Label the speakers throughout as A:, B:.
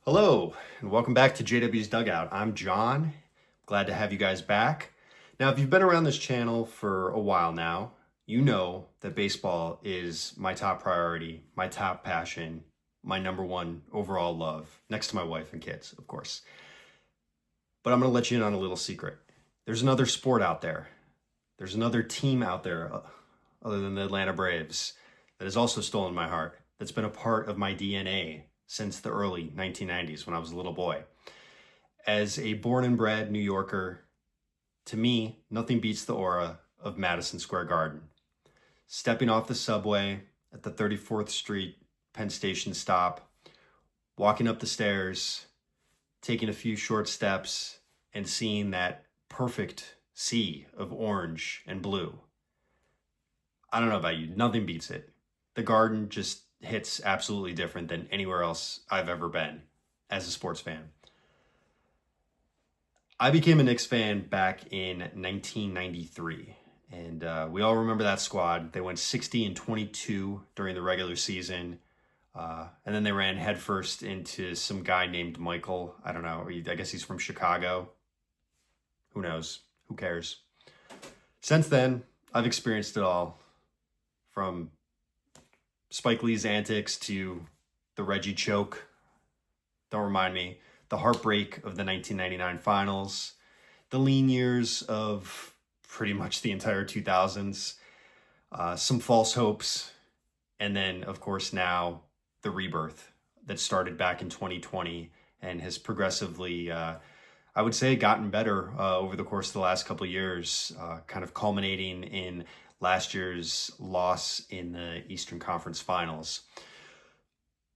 A: Hello, and welcome back to JW's Dugout. I'm John. Glad to have you guys back. Now, if you've been around this channel for a while now, you know that baseball is my top priority, my top passion, my number one overall love, next to my wife and kids, of course. But I'm going to let you in on a little secret. There's another sport out there. There's another team out there, other than the Atlanta Braves, that has also stolen my heart, that's been a part of my DNA since the early 1990s when I was a little boy. As a born and bred New Yorker, to me, nothing beats the aura of Madison Square Garden. Stepping off the subway at the 34th Street Penn Station stop, walking up the stairs, taking a few short steps, and seeing that perfect sea of orange and blue. I don't know about you, nothing beats it. The Garden just hits absolutely different than anywhere else I've ever been as a sports fan. I became a Knicks fan back in 1993, and we all remember that squad. They went 60-22 during the regular season, and then they ran headfirst into some guy named Michael. I don't know, I guess he's from Chicago. Who knows? Who cares? Since then, I've experienced it all, from Spike Lee's antics to the Reggie choke, don't remind me, the heartbreak of the 1999 finals, the lean years of pretty much the entire 2000s, some false hopes, and then, of course, now the rebirth that started back in 2020 and has progressively, I would say, gotten better over the course of the last couple of years, kind of culminating in last year's loss in the Eastern Conference Finals.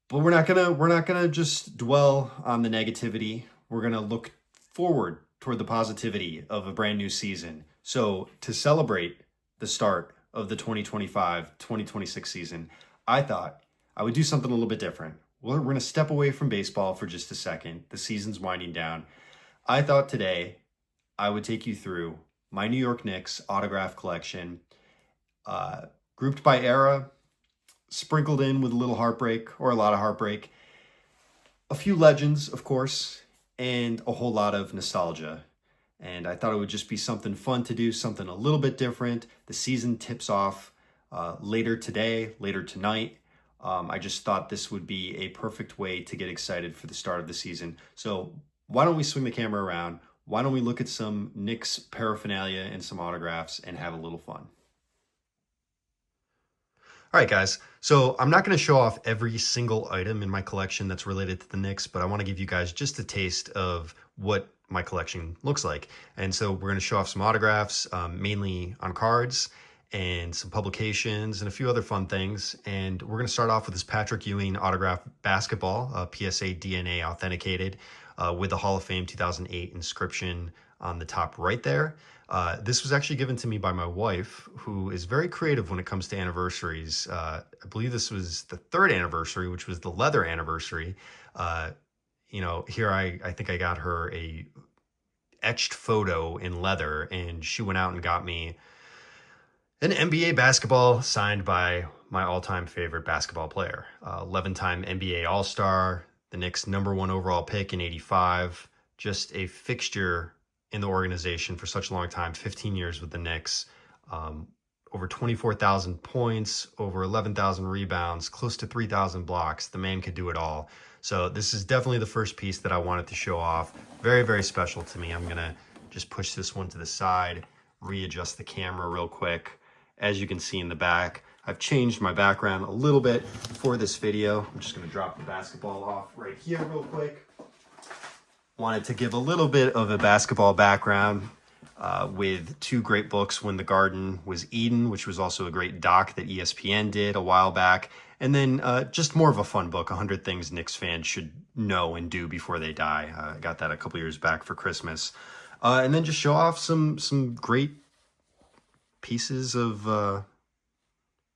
A: But we're not gonna just dwell on the negativity. We're gonna look forward toward the positivity of a brand new season. So to celebrate the start of the 2025-2026 season, I thought I would do something a little bit different. We're gonna step away from baseball for just a second. The season's winding down. I thought today I would take you through my New York Knicks autograph collection, grouped by era, sprinkled in with a little heartbreak or a lot of heartbreak, a few legends, of course, and a whole lot of nostalgia. And I thought it would just be something fun to do, something a little bit different. The season tips off later today, later tonight. I just thought this would be a perfect way to get excited for the start of the season. So why don't we swing the camera around? Why don't we look at some Knicks paraphernalia and some autographs and have a little fun? All right, guys, so I'm not going to show off every single item in my collection that's related to the Knicks, but I want to give you guys just a taste of what my collection looks like. And so we're going to show off some autographs, mainly on cards, and some publications and a few other fun things. And we're going to start off with this Patrick Ewing autograph basketball, PSA DNA authenticated, with the Hall of Fame 2008 inscription on the top right there. This was actually given to me by my wife, who is very creative when it comes to anniversaries. I believe this was the third anniversary, which was the leather anniversary. Here I think I got her a etched photo in leather, and she went out and got me an NBA basketball signed by my all-time favorite basketball player, 11-time NBA All-Star, the Knicks' #1 overall pick in '85, just a fixture in the organization for such a long time, 15 years with the Knicks, over 24,000 points, over 11,000 rebounds, close to 3,000 blocks. The man could do it all. So this is definitely the first piece that I wanted to show off. Very, very special to me. I'm gonna just push this one to the side, readjust the camera real quick. As you can see in the back, I've changed my background a little bit for this video. I'm just gonna drop the basketball off right here real quick. Wanted to give a little bit of a basketball background with two great books, When the Garden Was Eden, which was also a great doc that ESPN did a while back, and then just more of a fun book, 100 Things Knicks Fans Should Know and Do Before They Die. I got that a couple years back for Christmas. And then just show off some great pieces of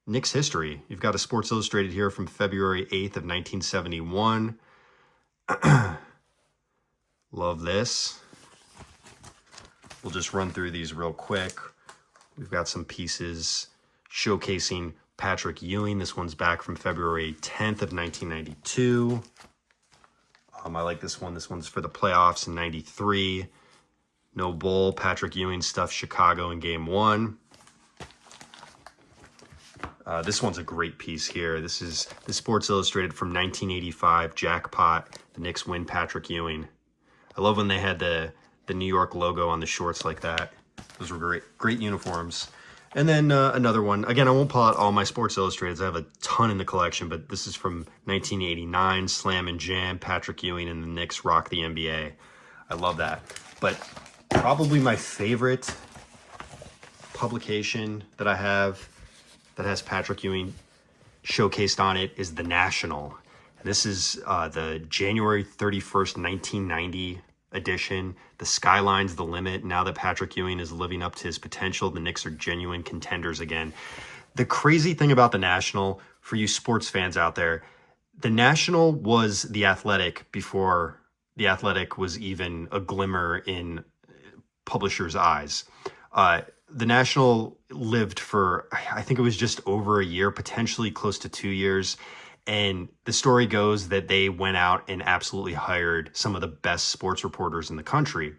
A: Knicks history. You've got a Sports Illustrated here from February 8th of 1971. Love this. We'll just run through these real quick. We've got some pieces showcasing Patrick Ewing. This one's back from February 10th of 1992. I like this one. This one's for the playoffs in 93. No bowl. Patrick Ewing stuffed Chicago in game 1. This one's a great piece here. This is the Sports Illustrated from 1985 jackpot. The Knicks win Patrick Ewing. I love when they had the New York logo on the shorts like that. Those were great uniforms. And then another one. Again, I won't pull out all my Sports Illustrateds. I have a ton in the collection, but this is from 1989, Slam and Jam, Patrick Ewing and the Knicks rock the NBA. I love that. But probably my favorite publication that I have that has Patrick Ewing showcased on it is The National. And this is the January 31st, 1990 edition. The skyline's the limit. Now that Patrick Ewing is living up to his potential, the Knicks are genuine contenders again. The crazy thing about The National, for you sports fans out there, The National was The Athletic before The Athletic was even a glimmer in publishers' eyes. The National lived for, I think it was just over a year, potentially close to 2 years. And the story goes that they went out and absolutely hired some of the best sports reporters in the country.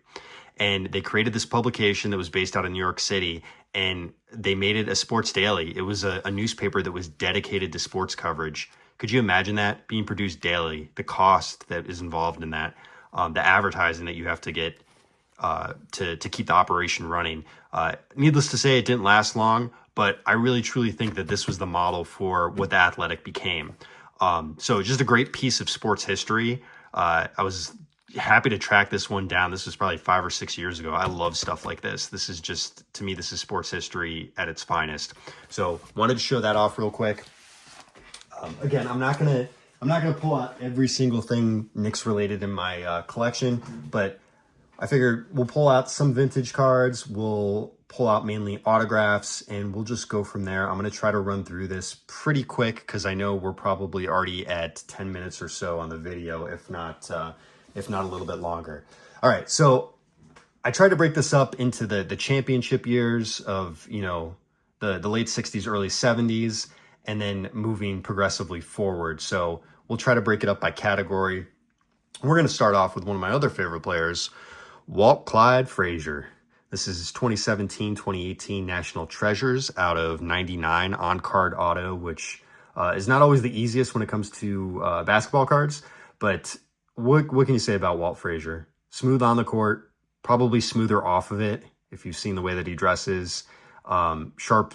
A: And they created this publication that was based out of New York City, and they made it a sports daily. It was a newspaper that was dedicated to sports coverage. Could you imagine that being produced daily? The cost that is involved in that, the advertising that you have to get to keep the operation running. Needless to say, it didn't last long, but I really truly think that this was the model for what the Athletic became. So just a great piece of sports history. I was happy to track this one down. This was probably 5 or 6 years ago. I love stuff like this. This is just, to me, this is sports history at its finest. So wanted to show that off real quick. Again, I'm not gonna pull out every single thing Knicks related in my collection, but I figured we'll pull out some vintage cards, we'll pull out mainly autographs, and we'll just go from there. I'm going to try to run through this pretty quick because I know we're probably already at 10 minutes or so on the video, if not a little bit longer. All right, so I tried to break this up into the championship years of, the late 60s, early 70s, and then moving progressively forward. So we'll try to break it up by category. We're going to start off with one of my other favorite players, Walt Clyde Frazier. This is his 2017-2018 National Treasures out of 99 on-card auto, which is not always the easiest when it comes to basketball cards. But what can you say about Walt Frazier? Smooth on the court, probably smoother off of it if you've seen the way that he dresses. Sharp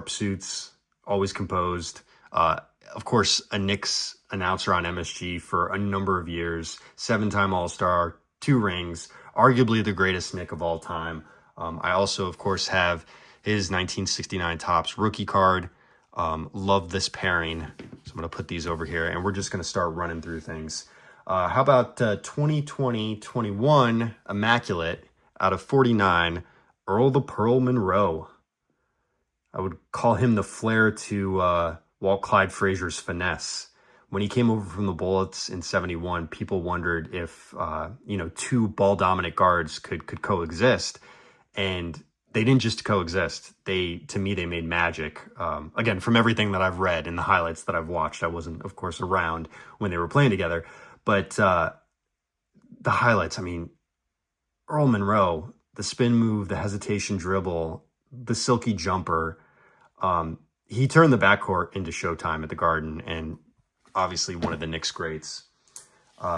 A: suits, always composed. Of course, a Knicks announcer on MSG for a number of years. 7-time All-Star, 2 rings. Arguably the greatest Knick of all time. I also, of course, have his 1969 Topps rookie card. Love this pairing. So I'm going to put these over here, and we're just going to start running through things. How about 2020-21 Immaculate out of 49, Earl the Pearl Monroe. I would call him the flair to Walt Clyde Frazier's finesse. When he came over from the Bullets in 71, people wondered if, 2 ball-dominant guards could coexist. And they didn't just coexist. To me, they made magic. Again, from everything that I've read and the highlights that I've watched, I wasn't, of course, around when they were playing together. But the highlights, Earl Monroe, the spin move, the hesitation dribble, the silky jumper. He turned the backcourt into Showtime at the Garden, and obviously one of the Knicks greats.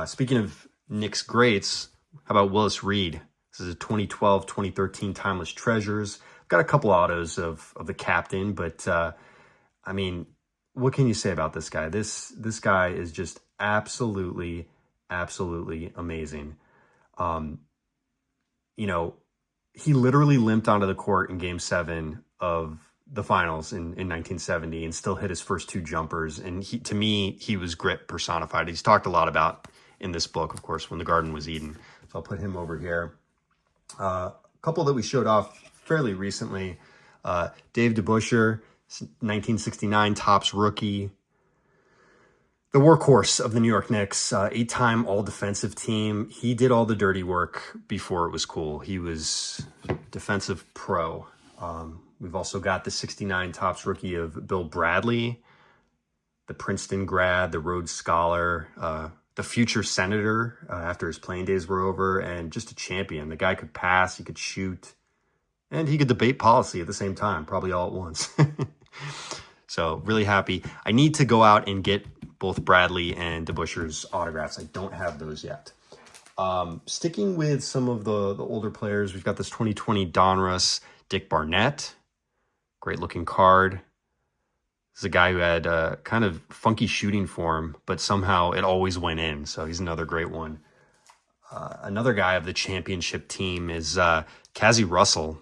A: Speaking of Knicks greats, how about Willis Reed? This is a 2012-2013 Timeless Treasures. I've got a couple autos of the captain, but what can you say about this guy? This guy is just absolutely amazing. He literally limped onto the court in Game 7 of the finals in 1970 and still hit his first 2 jumpers. And to me, he was grit personified. He's talked a lot about in this book, of course, When the Garden Was Eden. So I'll put him over here. A couple that we showed off fairly recently. Dave DeBusschere, 1969 Topps rookie. The workhorse of the New York Knicks, 8-time all-defensive team. He did all the dirty work before it was cool. He was defensive pro. We've also got the 69 Topps rookie of Bill Bradley, the Princeton grad, the Rhodes Scholar, the future senator after his playing days were over, and just a champion. The guy could pass, he could shoot, and he could debate policy at the same time, probably all at once. So really happy. I need to go out and get both Bradley and DeBusschere's autographs. I don't have those yet. Sticking with some of the older players, we've got this 2020 Donruss Dick Barnett. Great looking card. This is a guy who had kind of funky shooting form, but somehow it always went in. So he's another great one. Another guy of the championship team is Cazzie Russell.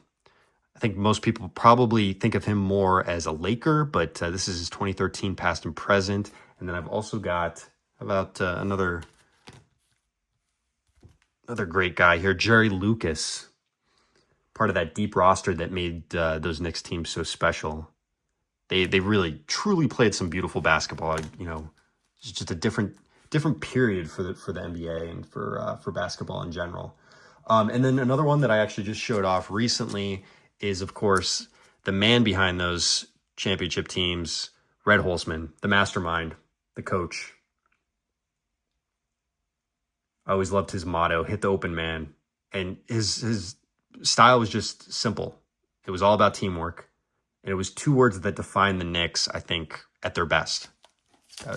A: I think most people probably think of him more as a Laker, but this is his 2013 past and present. And then I've also got, how about another great guy here, Jerry Lucas, part of that deep roster that made those Knicks teams so special. They really, truly played some beautiful basketball. You know, it's just a different period for the NBA and for basketball in general. And then another one that I actually just showed off recently is, of course, the man behind those championship teams, Red Holzman, the mastermind, the coach. I always loved his motto, hit the open man. And his style was just simple. It was all about teamwork. And it was two words that define the Knicks, I think, at their best.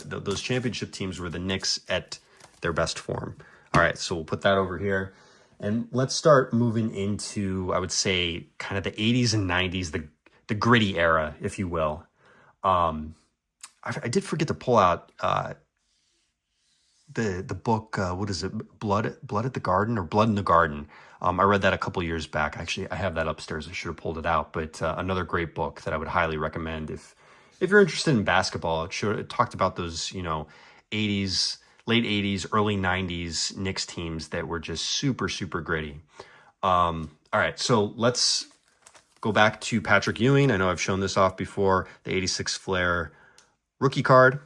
A: Those championship teams were the Knicks at their best form. All right, so we'll put that over here. And let's start moving into, I would say, kind of the 80s and 90s, the gritty era, if you will. I did forget to pull out the book, what is it, Blood at the Garden or Blood in the Garden. I read that a couple years back. Actually, I have that upstairs. I should have pulled it out. But another great book that I would highly recommend if you're interested in basketball. It talked about those, 80s, late 80s, early 90s Knicks teams that were just super, super gritty. All right, so let's go back to Patrick Ewing. I know I've shown this off before. The 86 Flair rookie card.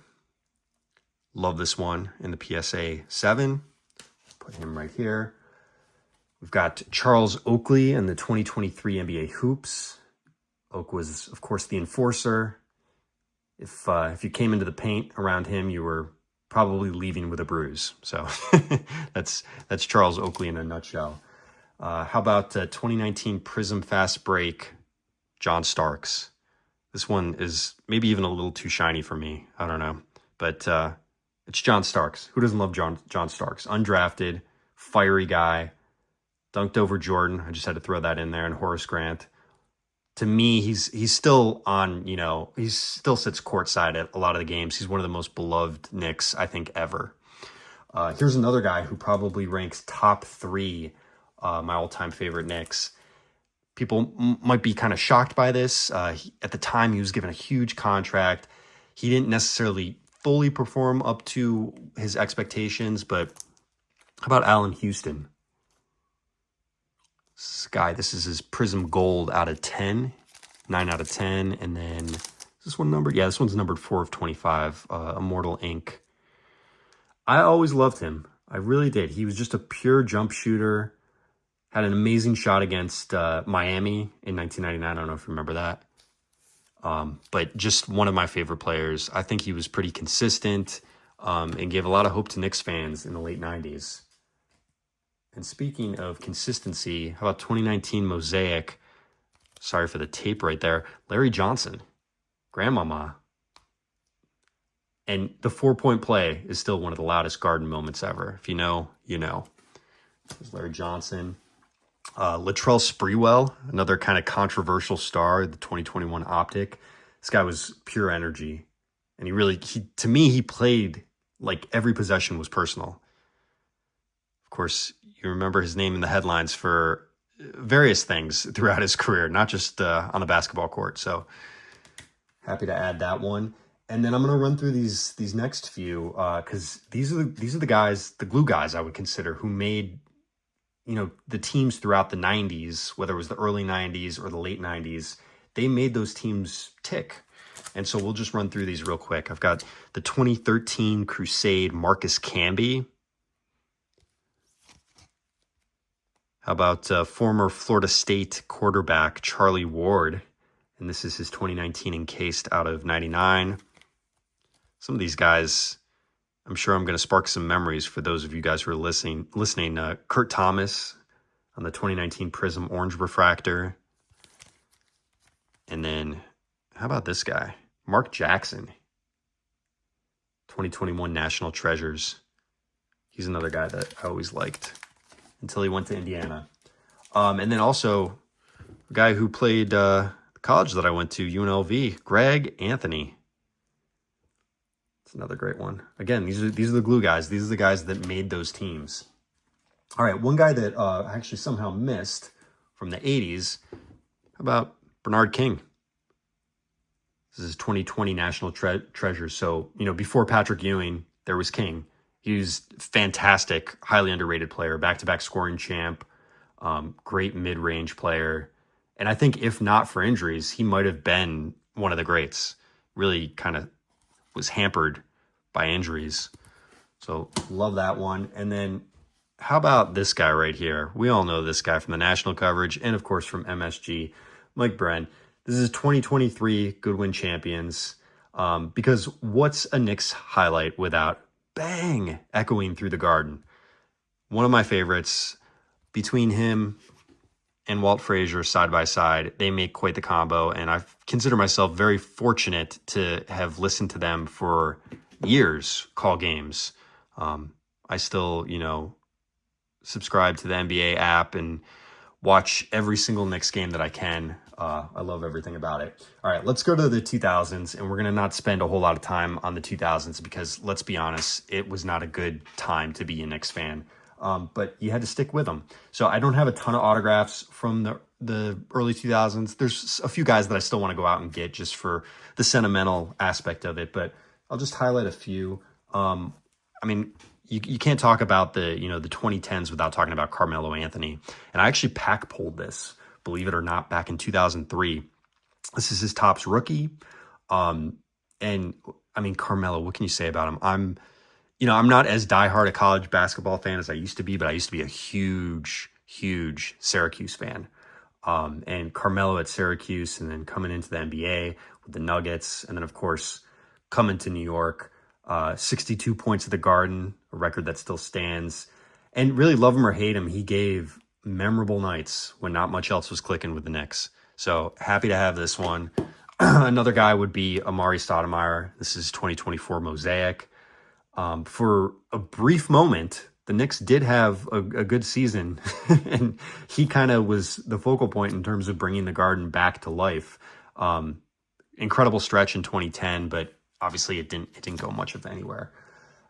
A: Love this one in the PSA 7. Put him right here. We've got Charles Oakley in the 2023 NBA Hoops. Oak was, of course, the enforcer. If you came into the paint around him, you were probably leaving with a bruise. So that's Charles Oakley in a nutshell. How about 2019 Prism Fast Break, John Starks? This one is maybe even a little too shiny for me. I don't know. But it's John Starks. Who doesn't love John Starks? Undrafted, fiery guy, dunked over Jordan. I just had to throw that in there. And Horace Grant. To me, he's still on, he still sits courtside at a lot of the games. He's one of the most beloved Knicks, I think, ever. Here's another guy who probably ranks top 3, my all-time favorite Knicks. People might be kind of shocked by this. At the time, he was given a huge contract. He didn't necessarily fully perform up to his expectations, but how about Allen Houston? This guy, this is his Prism Gold out of 10, 9 out of 10. And then, is this one numbered? Yeah, this one's numbered 4 of 25, Immortal Ink. I always loved him. I really did. He was just a pure jump shooter. Had an amazing shot against Miami in 1999. I don't know if you remember that. But just one of my favorite players. I think he was pretty consistent and gave a lot of hope to Knicks fans in the late 90s. And speaking of consistency, how about 2019 Mosaic? Sorry for the tape right there. Larry Johnson, Grandmama. And the 4-point play is still one of the loudest Garden moments ever. If you know, you know. There's Larry Johnson. Latrell Sprewell, another kind of controversial star, the 2021 Optic. This guy was pure energy. And to me, he played like every possession was personal. Of course, you remember his name in the headlines for various things throughout his career, not just on the basketball court. So happy to add that one. And then I'm going to run through these next few because these are the guys, the glue guys I would consider, who made the teams throughout the 90s, whether it was the early 90s or the late 90s. They made those teams tick. And so we'll just run through these real quick. I've got the 2013 Crusade Marcus Camby. How about former Florida State quarterback Charlie Ward? And this is his 2019 encased out of 99. Some of these guys, I'm sure I'm going to spark some memories for those of you guys who are listening. Kurt Thomas on the 2019 Prism Orange Refractor. And then, how about this guy? Mark Jackson, 2021 National Treasures. He's another guy that I always liked until he went to Indiana. And then also, a guy who played the college that I went to, UNLV, Greg Anthony. It's another great one. Again, these are the glue guys. These are the guys that made those teams. All right, one guy that I actually somehow missed from the 80s. How about Bernard King? This is 2020 National Treasure. So, before Patrick Ewing, there was King. He was fantastic, highly underrated player, back-to-back scoring champ, great mid-range player. And I think if not for injuries, he might have been one of the greats. Really kind of was hampered by injuries. So love that one. And then how about this guy right here? We all know this guy from the national coverage and, of course, from MSG, Mike Bren. This is 2023 Goodwin champions. Because what's a Knicks highlight without bang echoing through the Garden? One of my favorites. Between him and Walt Frazier side by side, they make quite the combo, and I consider myself very fortunate to have listened to them for years call games. I still, subscribe to the NBA app and watch every single Knicks game that I can. I love everything about it. All right, let's go to the 2000s, and we're going to not spend a whole lot of time on the 2000s because, let's be honest, it was not a good time to be a Knicks fan. But you had to stick with them. So I don't have a ton of autographs from the early 2000s. There's a few guys that I still want to go out and get just for the sentimental aspect of it, but I'll just highlight a few. You can't talk about the 2010s without talking about Carmelo Anthony. And I actually pack pulled this, believe it or not, back in 2003. This is his Topps rookie. Carmelo, what can you say about him? I'm not as diehard a college basketball fan as I used to be, but I used to be a huge, huge Syracuse fan. And Carmelo at Syracuse, and then coming into the NBA with the Nuggets, and then, of course, coming to New York, 62 points at the Garden, a record that still stands. And really, love him or hate him, he gave memorable nights when not much else was clicking with the Knicks. So happy to have this one. Another guy would be Amari Stoudemire. This is 2024 Mosaic. For a brief moment, the Knicks did have a good season, and he kind of was the focal point in terms of bringing the Garden back to life. Incredible stretch in 2010, but obviously it didn't go much of anywhere.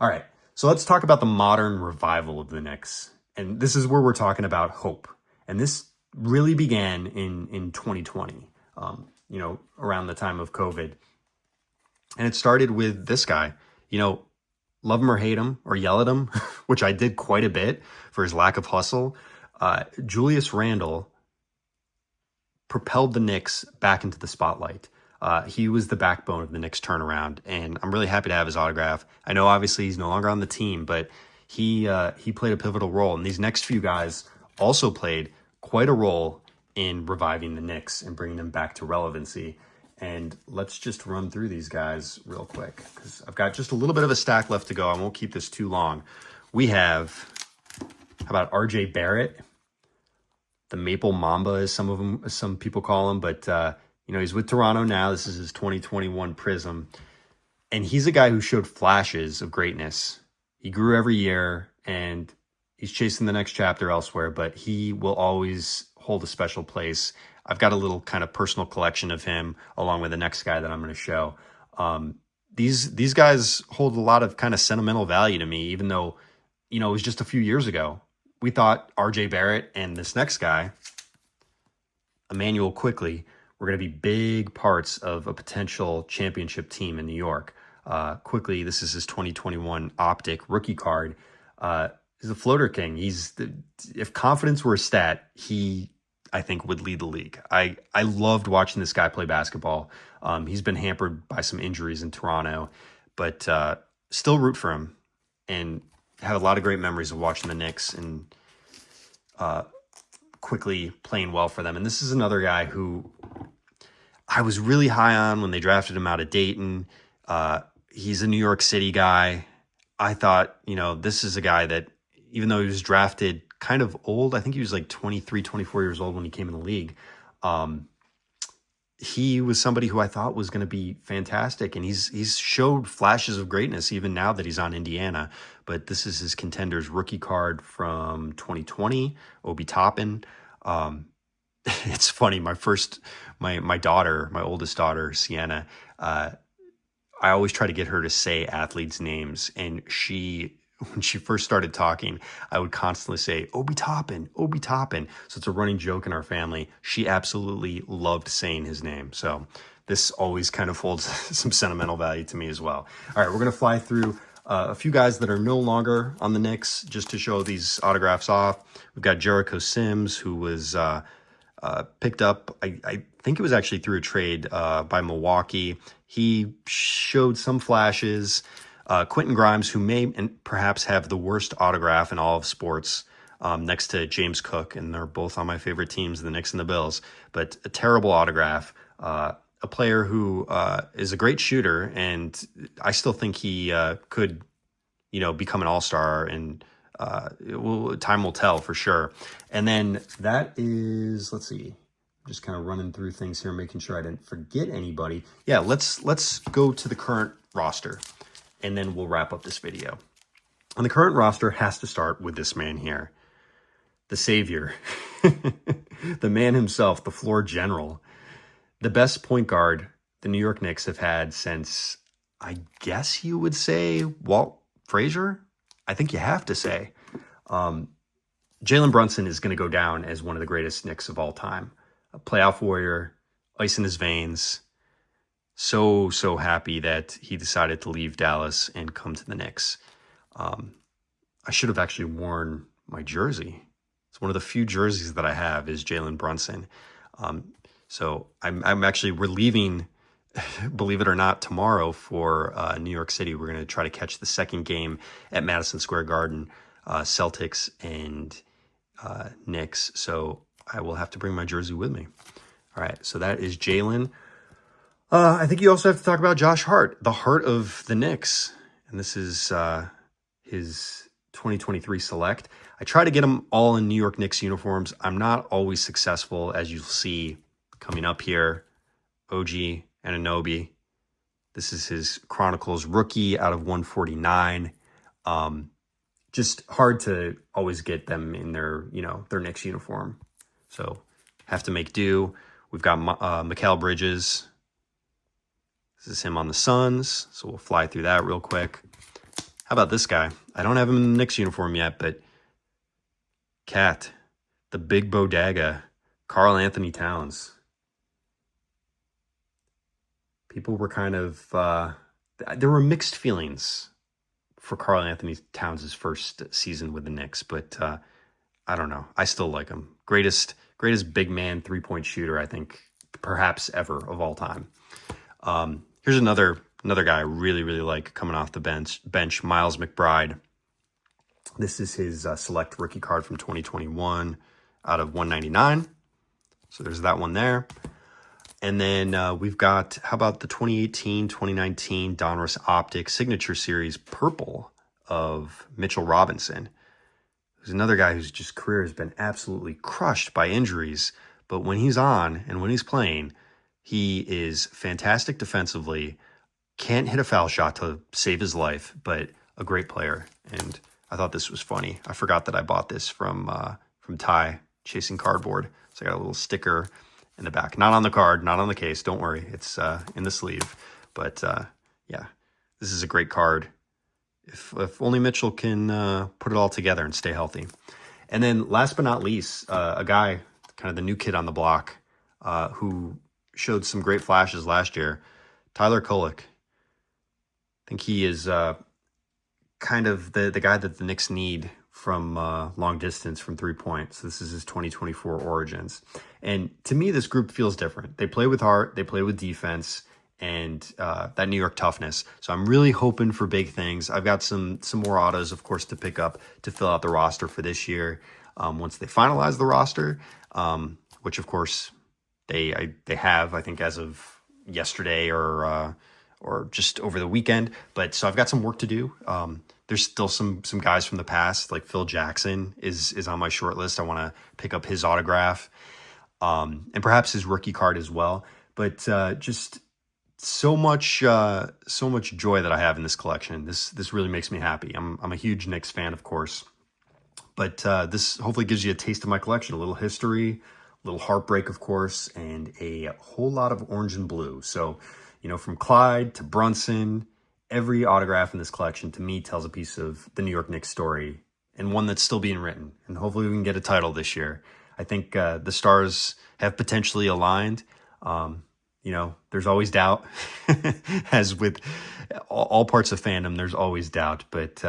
A: All right, so let's talk about the modern revival of the Knicks, and this is where we're talking about hope. And this really began in 2020, around the time of COVID, and it started with this guy. Love him or hate him or yell at him, which I did quite a bit for his lack of hustle. Julius Randle propelled the Knicks back into the spotlight. He was the backbone of the Knicks turnaround, and I'm really happy to have his autograph. I know obviously he's no longer on the team, but he played a pivotal role. And these next few guys also played quite a role in reviving the Knicks and bringing them back to relevancy. And let's just run through these guys real quick because I've got just a little bit of a stack left to go. I won't keep this too long. We have, how about RJ Barrett? The Maple Mamba, as some people call him, but he's with Toronto now. This is his 2021 Prism, and he's a guy who showed flashes of greatness. He grew every year, and he's chasing the next chapter elsewhere, but he will always hold a special place. I've got a little kind of personal collection of him along with the next guy that I'm going to show. These guys hold a lot of kind of sentimental value to me, even though, it was just a few years ago. We thought RJ Barrett and this next guy, Emmanuel Quickley, were going to be big parts of a potential championship team in New York. Quickley, this is his 2021 Optic rookie card. He's a floater king. If confidence were a stat, he, I think, would lead the league. I loved watching this guy play basketball. He's been hampered by some injuries in Toronto, but still root for him and have a lot of great memories of watching the Knicks and Quickley playing well for them. And this is another guy who I was really high on when they drafted him out of Dayton. He's a New York City guy. I thought, this is a guy that, even though he was drafted kind of old, I think he was like 23, 24 years old when he came in the league. He was somebody who I thought was going to be fantastic, and he's showed flashes of greatness even now that he's on Indiana. But this is his Contenders rookie card from 2020, Obi Toppin. It's funny. My daughter, my oldest daughter, Sienna, I always try to get her to say athletes' names, and when she first started talking, I would constantly say, Obi Toppin, Obi Toppin. So it's a running joke in our family. She absolutely loved saying his name. So this always kind of holds some sentimental value to me as well. All right, we're going to fly through a few guys that are no longer on the Knicks just to show these autographs off. We've got Jericho Sims, who was picked up, I think it was actually through a trade by Milwaukee. He showed some flashes. Quentin Grimes, who may and perhaps have the worst autograph in all of sports, next to James Cook, and they're both on my favorite teams, the Knicks and the Bills, but a terrible autograph. A player who is a great shooter, and I still think he could, become an all-star, and time will tell for sure. And then that is, let's see, just kind of running through things here, making sure I didn't forget anybody. Yeah, let's go to the current roster, and then we'll wrap up this video. And the current roster has to start with this man here, the savior, the man himself, the floor general, the best point guard the New York Knicks have had since, I guess you would say, Walt Frazier. I think you have to say. Jalen Brunson is going to go down as one of the greatest Knicks of all time. A playoff warrior, ice in his veins. So happy that he decided to leave Dallas and come to the Knicks. I should have actually worn my jersey. It's one of the few jerseys that I have is Jalen Brunson. So I'm actually, we're leaving, believe it or not, tomorrow for New York City. We're going to try to catch the second game at Madison Square Garden, Celtics and Knicks. So I will have to bring my jersey with me. All right, so that is Jalen. I think you also have to talk about Josh Hart, the heart of the Knicks. And this is his 2023 select. I try to get them all in New York Knicks uniforms. I'm not always successful, as you'll see coming up here. OG Anunoby. This is his Chronicles rookie out of 149. Just hard to always get them in their Knicks uniform. So have to make do. We've got Mikal Bridges. This is him on the Suns, so we'll fly through that real quick. How about this guy? I don't have him in the Knicks uniform yet, but Cat, the big bodega, Karl Anthony Towns. People were kind of, there were mixed feelings for Karl Anthony Towns' first season with the Knicks, but I don't know. I still like him. Greatest big man three-point shooter, I think, perhaps ever of all time. Here's another guy I really like coming off the bench, Miles McBride. This is his select rookie card from 2021 out of 199. So there's that one there. And then we've got, how about the 2018-2019 Donruss Optic Signature Series Purple of Mitchell Robinson. Who's another guy whose just career has been absolutely crushed by injuries. But when he's on and when he's playing, he is fantastic defensively, can't hit a foul shot to save his life, but a great player. And I thought this was funny. I forgot that I bought this from Ty, Chasing Cardboard. So I got a little sticker in the back. Not on the card, not on the case. Don't worry. It's in the sleeve. But yeah, this is a great card. If only Mitchell can put it all together and stay healthy. And then last but not least, a guy, kind of the new kid on the block, who showed some great flashes last year, Tyler Kolek. I think he is kind of the guy that the Knicks need from long distance from 3 points. This is his 2024 origins. And to me, this group feels different. They play with heart, they play with defense, and that New York toughness. So I'm really hoping for big things. I've got some more autos, of course, to pick up to fill out the roster for this year once they finalize the roster, which, of course, they have, I think, as of yesterday or just over the weekend. But so I've got some work to do There's still some guys from the past, like Phil Jackson is on my short list. I want to pick up his autograph, and perhaps his rookie card as well. But just so much joy that I have in this collection. This really makes me happy. I'm a huge Knicks fan, of course, but this hopefully gives you a taste of my collection, a little history, a little heartbreak, of course, and a whole lot of orange and blue. So, from Clyde to Brunson, every autograph in this collection to me tells a piece of the New York Knicks story, and one that's still being written. And hopefully we can get a title this year. I think the stars have potentially aligned. There's always doubt, as with all parts of fandom, there's always doubt, but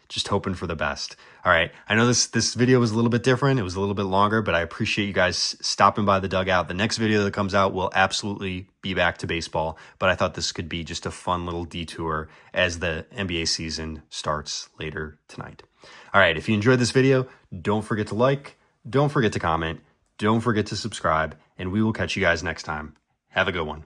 A: just hoping for the best. All right. I know this video was a little bit different. It was a little bit longer, but I appreciate you guys stopping by the Dugout. The next video that comes out will absolutely be back to baseball, but I thought this could be just a fun little detour as the NBA season starts later tonight. All right. If you enjoyed this video, don't forget to like, don't forget to comment, don't forget to subscribe, and we will catch you guys next time. Have a good one.